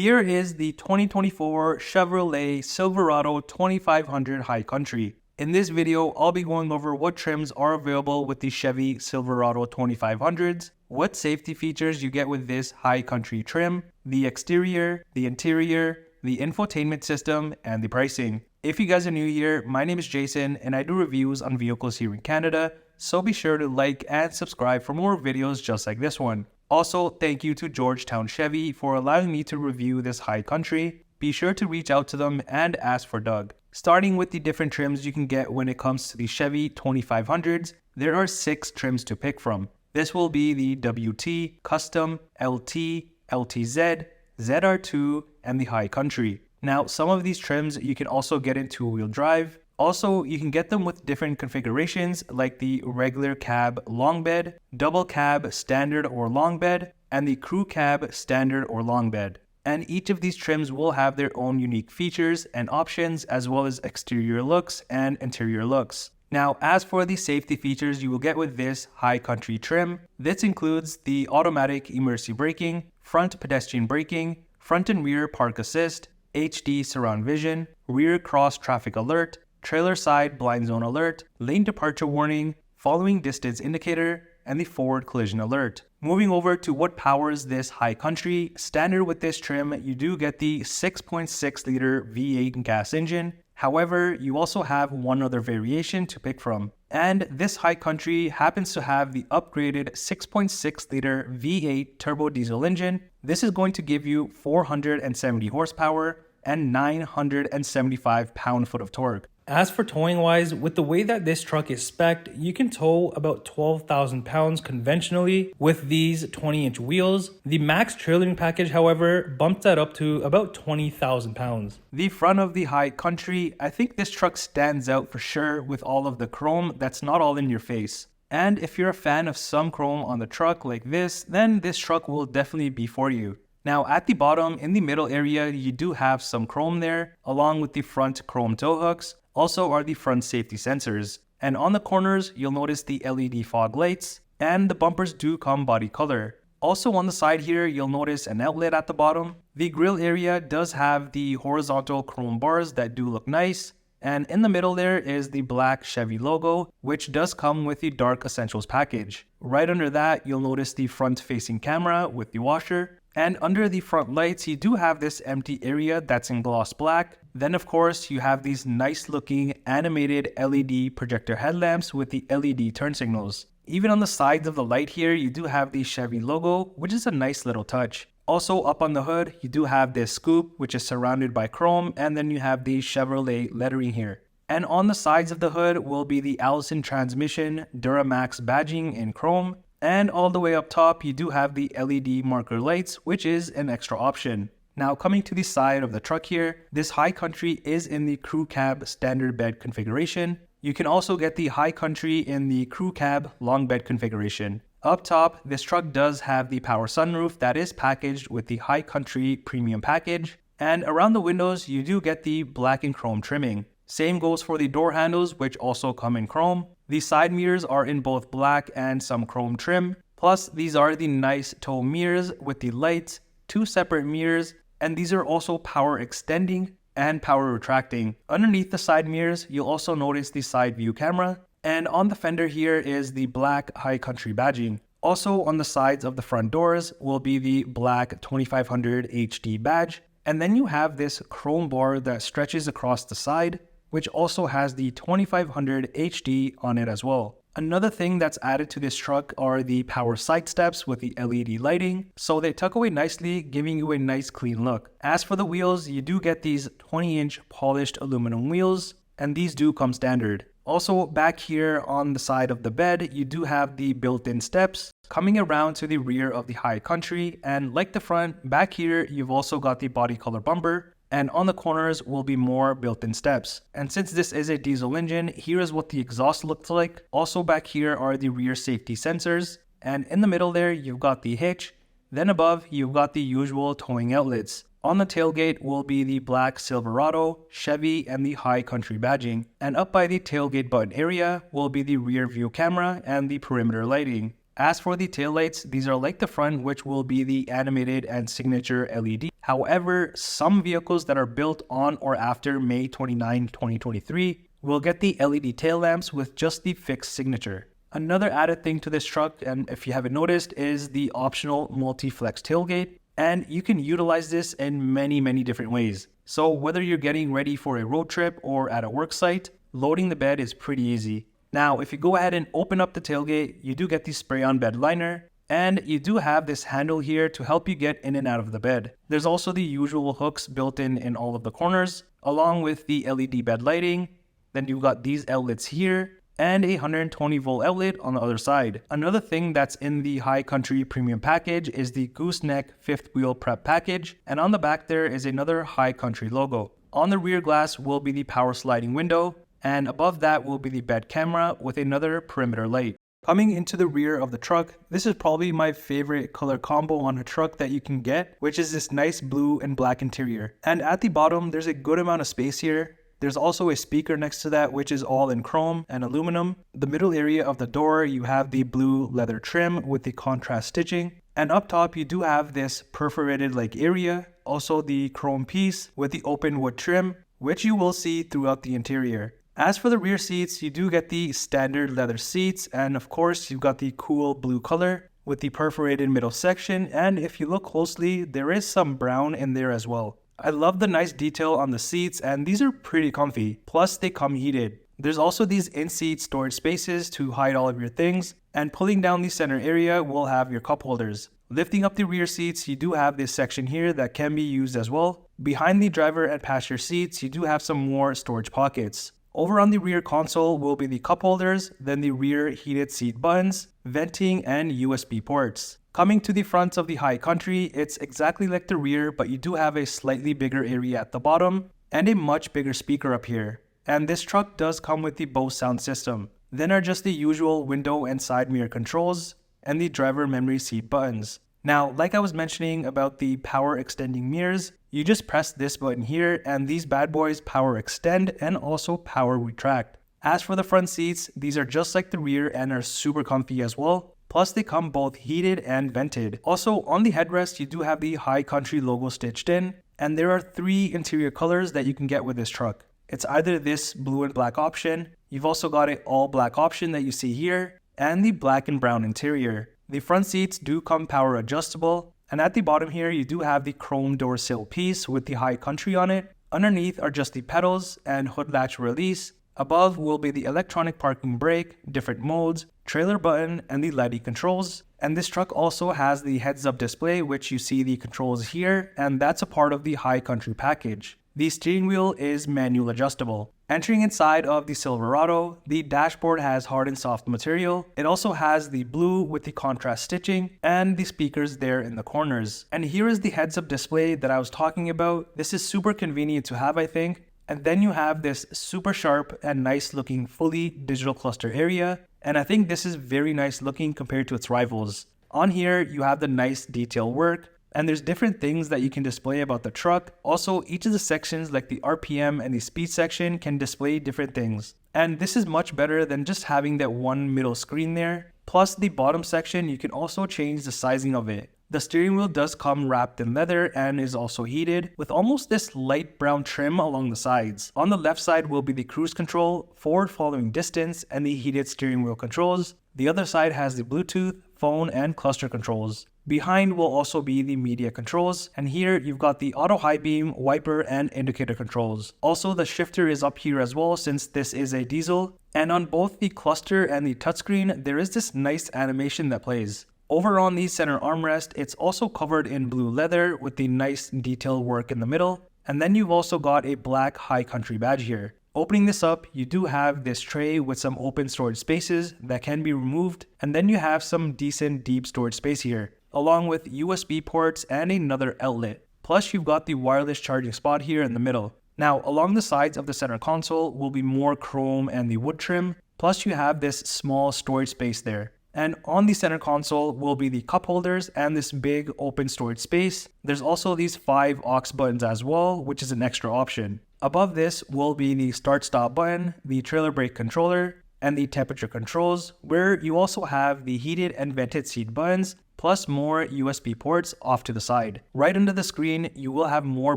Here is the 2024 Chevrolet Silverado 2500 High Country. In this video, I'll be going over what trims are available with the Chevy Silverado 2500s, what safety features you get with this high country trim, the exterior, the interior, the infotainment system, and the pricing. If you guys are new here, my name is Jason and I do reviews on vehicles here in Canada, so be sure to like and subscribe for more videos just like this one. Also, thank you to Georgetown Chevy for allowing me to review this high country. Be sure to reach out to them and ask for Doug. Starting with the different trims you can get when it comes to the Chevy 2500s, there are 6 trims to pick from. This will be the WT, Custom, LT, LTZ, ZR2, and the High Country. Now, some of these trims you can also get in two-wheel drive. Also, you can get them with different configurations like the regular cab long bed, double cab standard or long bed, and the crew cab standard or long bed. And each of these trims will have their own unique features and options, as well as exterior looks and interior looks. Now, as for the safety features you will get with this high country trim, this includes the automatic emergency braking, front pedestrian braking, front and rear park assist, HD surround vision, rear cross traffic alert, trailer side blind zone alert, lane departure warning, following distance indicator, and the forward collision alert. Moving over to what powers this high country, standard with this trim, you do get the 6.6 liter V8 gas engine. However, you also have one other variation to pick from. And this high country happens to have the upgraded 6.6 liter V8 turbo diesel engine. This is going to give you 470 horsepower and 975 pound-foot of torque. As for towing wise, with the way that this truck is spec'd, you can tow about 12,000 pounds conventionally with these 20-inch wheels. The max trailing package, however, bumped that up to about 20,000 pounds. The front of the high country, I think this truck stands out for sure with all of the chrome that's not all in your face. And if you're a fan of some chrome on the truck like this, then this truck will definitely be for you. Now at the bottom, in the middle area, you do have some chrome there, along with the front chrome tow hooks. Also are the front safety sensors. And on the corners, you'll notice the LED fog lights, and the bumpers do come body color. Also on the side here, you'll notice an outlet at the bottom. The grille area does have the horizontal chrome bars that do look nice. And in the middle there is the black Chevy logo, which does come with the Dark Essentials package. Right under that, you'll notice the front-facing camera with the washer. And under the front lights, you do have this empty area that's in gloss black. Then of course, you have these nice looking animated LED projector headlamps with the LED turn signals. Even on the sides of the light here, you do have the Chevy logo, which is a nice little touch. Also up on the hood, you do have this scoop, which is surrounded by chrome, and then you have the Chevrolet lettering here. And on the sides of the hood will be the Allison transmission Duramax badging in chrome. And all the way up top, you do have the LED marker lights, which is an extra option. Now coming to the side of the truck here, this high country is in the crew cab standard bed configuration. You can also get the high country in the crew cab long bed configuration. Up top, this truck does have the power sunroof that is packaged with the high country premium package. And around the windows, you do get the black and chrome trimming. Same goes for the door handles, which also come in chrome. The side mirrors are in both black and some chrome trim. Plus, these are the nice tow mirrors with the lights, 2 separate mirrors, and these are also power extending and power retracting. Underneath the side mirrors, you'll also notice the side view camera. And on the fender here is the black high country badging. Also on the sides of the front doors will be the black 2500 HD badge. And then you have this chrome bar that stretches across the side, which also has the 2500 HD on it as well. Another thing that's added to this truck are the power side steps with the LED lighting, so they tuck away nicely, giving you a nice clean look. As for the wheels, you do get these 20-inch polished aluminum wheels, and these do come standard. Also back here on the side of the bed, you do have the built-in steps coming around to the rear of the high country, and like the front, back here you've also got the body color bumper. And on the corners will be more built-in steps. And since this is a diesel engine, here is what the exhaust looks like. Also back here are the rear safety sensors. And in the middle there, you've got the hitch. Then above, you've got the usual towing outlets. On the tailgate will be the black Silverado, Chevy, and the high country badging. And up by the tailgate button area will be the rear view camera and the perimeter lighting. As for the taillights, these are like the front, which will be the animated and signature LED. However, some vehicles that are built on or after May 29, 2023 will get the LED tail lamps with just the fixed signature. Another added thing to this truck, and if you haven't noticed, is the optional multi-flex tailgate, and you can utilize this in many different ways. So whether you're getting ready for a road trip or at a work site, loading the bed is pretty easy. Now, if you go ahead and open up the tailgate, you do get the spray-on bed liner, and you do have this handle here to help you get in and out of the bed. There's also the usual hooks built in all of the corners, along with the LED bed lighting. Then you've got these outlets here, and a 120 volt outlet on the other side. Another thing that's in the High Country Premium package is the gooseneck fifth wheel prep package, and on the back there is another High Country logo. On the rear glass will be the power sliding window, and above that will be the bed camera with another perimeter light. Coming into the rear of the truck, this is probably my favorite color combo on a truck that you can get, which is this nice blue and black interior. And at the bottom, there's a good amount of space here. There's also a speaker next to that, which is all in chrome and aluminum. The middle area of the door, you have the blue leather trim with the contrast stitching. And up top, you do have this perforated like area, also the chrome piece with the open wood trim, which you will see throughout the interior. As for the rear seats, you do get the standard leather seats, and of course you've got the cool blue color with the perforated middle section, and if you look closely, there is some brown in there as well. I love the nice detail on the seats, and these are pretty comfy, plus they come heated. There's also these in-seat storage spaces to hide all of your things, and pulling down the center area will have your cup holders. Lifting up the rear seats, you do have this section here that can be used as well. Behind the driver and passenger seats, you do have some more storage pockets. Over on the rear console will be the cup holders, then the rear heated seat buttons, venting, and USB ports. Coming to the front of the High Country, it's exactly like the rear, but you do have a slightly bigger area at the bottom and a much bigger speaker up here. And this truck does come with the Bose sound system. Then are just the usual window and side mirror controls and the driver memory seat buttons. Now, like I was mentioning about the power extending mirrors, you just press this button here and these bad boys power extend and also power retract. As for the front seats, these are just like the rear and are super comfy as well. Plus they come both heated and vented. Also on the headrest, you do have the High Country logo stitched in, and there are 3 interior colors that you can get with this truck. It's either this blue and black option, you've also got an all black option that you see here, and the black and brown interior. The front seats do come power adjustable, and at the bottom here you do have the chrome door sill piece with the High Country on it. Underneath are just the pedals and hood latch release. Above will be the electronic parking brake, different modes, trailer button, and the lighting controls. And this truck also has the heads-up display, which you see the controls here, and that's a part of the High Country package. The steering wheel is manual adjustable. Entering inside of the Silverado, the dashboard has hard and soft material. It also has the blue with the contrast stitching and the speakers there in the corners. And here is the heads-up display that I was talking about. This is super convenient to have, I think. And then you have this super sharp and nice looking fully digital cluster area. And I think this is very nice looking compared to its rivals. On here, you have the nice detail work. And there's different things that you can display about the truck. Also, each of the sections like the RPM and the speed section can display different things. And this is much better than just having that one middle screen there. Plus the bottom section, you can also change the sizing of it. The steering wheel does come wrapped in leather and is also heated with almost this light brown trim along the sides. On the left side will be the cruise control, forward following distance, and the heated steering wheel controls. The other side has the Bluetooth, phone, and cluster controls. Behind will also be the media controls, and here you've got the auto high beam, wiper, and indicator controls. Also, the shifter is up here as well since this is a diesel, and on both the cluster and the touchscreen there is this nice animation that plays. Over on the center armrest, it's also covered in blue leather with the nice detail work in the middle, and then you've also got a black High Country badge here. Opening this up, you do have this tray with some open storage spaces that can be removed, and then you have some decent deep storage space here, along with USB ports and another outlet. Plus you've got the wireless charging spot here in the middle. Now along the sides of the center console will be more chrome and the wood trim, plus you have this small storage space there. And on the center console will be the cup holders and this big open storage space. There's also these 5 aux buttons as well, which is an extra option. Above this will be the start stop button, the trailer brake controller, and the temperature controls, where you also have the heated and vented seat buttons, plus more USB ports off to the side. Right under the screen, you will have more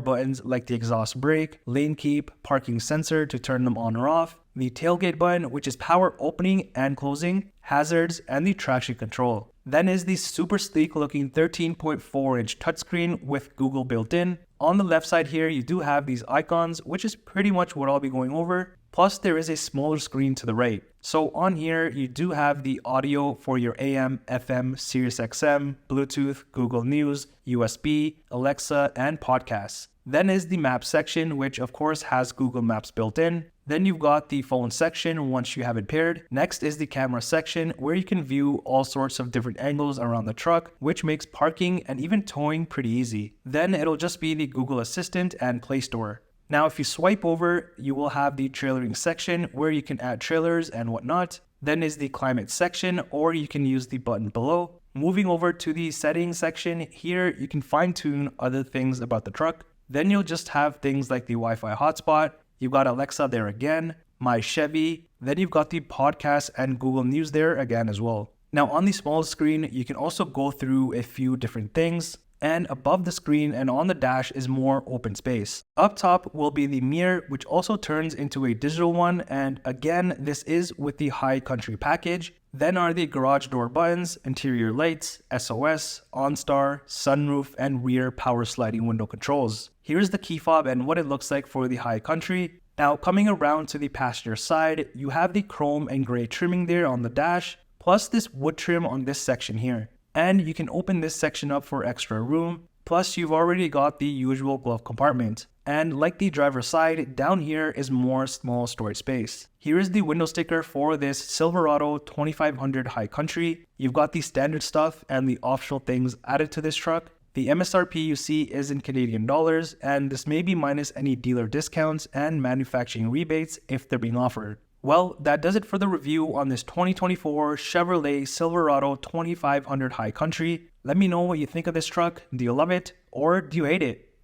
buttons like the exhaust brake, lane keep, parking sensor to turn them on or off, the tailgate button, which is power opening and closing, hazards, and the traction control. Then is the super sleek looking 13.4-inch touchscreen with Google built in. On the left side here, you do have these icons, which is pretty much what I'll be going over. Plus, there is a smaller screen to the right. So on here, you do have the audio for your AM, FM, Sirius XM, Bluetooth, Google News, USB, Alexa, and podcasts. Then is the map section, which of course has Google Maps built in. Then you've got the phone section once you have it paired. Next is the camera section, where you can view all sorts of different angles around the truck, which makes parking and even towing pretty easy. Then it'll just be the Google Assistant and Play Store. Now, if you swipe over, you will have the trailering section where you can add trailers and whatnot. Then is the climate section, or you can use the button below. Moving over to the settings section, here you can fine tune other things about the truck. Then you'll just have things like the Wi-Fi hotspot. You've got Alexa there again, My Chevy. Then you've got the podcast and Google News there again as well. Now on the small screen, you can also go through a few different things. And above the screen and on the dash is more open space. Up top will be the mirror, which also turns into a digital one, and again, this is with the High Country package. Then are the garage door buttons, interior lights, SOS, OnStar, sunroof, and rear power sliding window controls. Here's the key fob and what it looks like for the High Country. Now coming around to the passenger side, you have the chrome and gray trimming there on the dash, plus this wood trim on this section here. And you can open this section up for extra room. Plus, you've already got the usual glove compartment. And like the driver's side, down here is more small storage space. Here is the window sticker for this Silverado 2500 High Country. You've got the standard stuff and the optional things added to this truck. The MSRP you see is in Canadian dollars, and this may be minus any dealer discounts and manufacturing rebates if they're being offered. Well, that does it for the review on this 2024 Chevrolet Silverado 2500 High Country. Let me know what you think of this truck. Do you love it or do you hate it?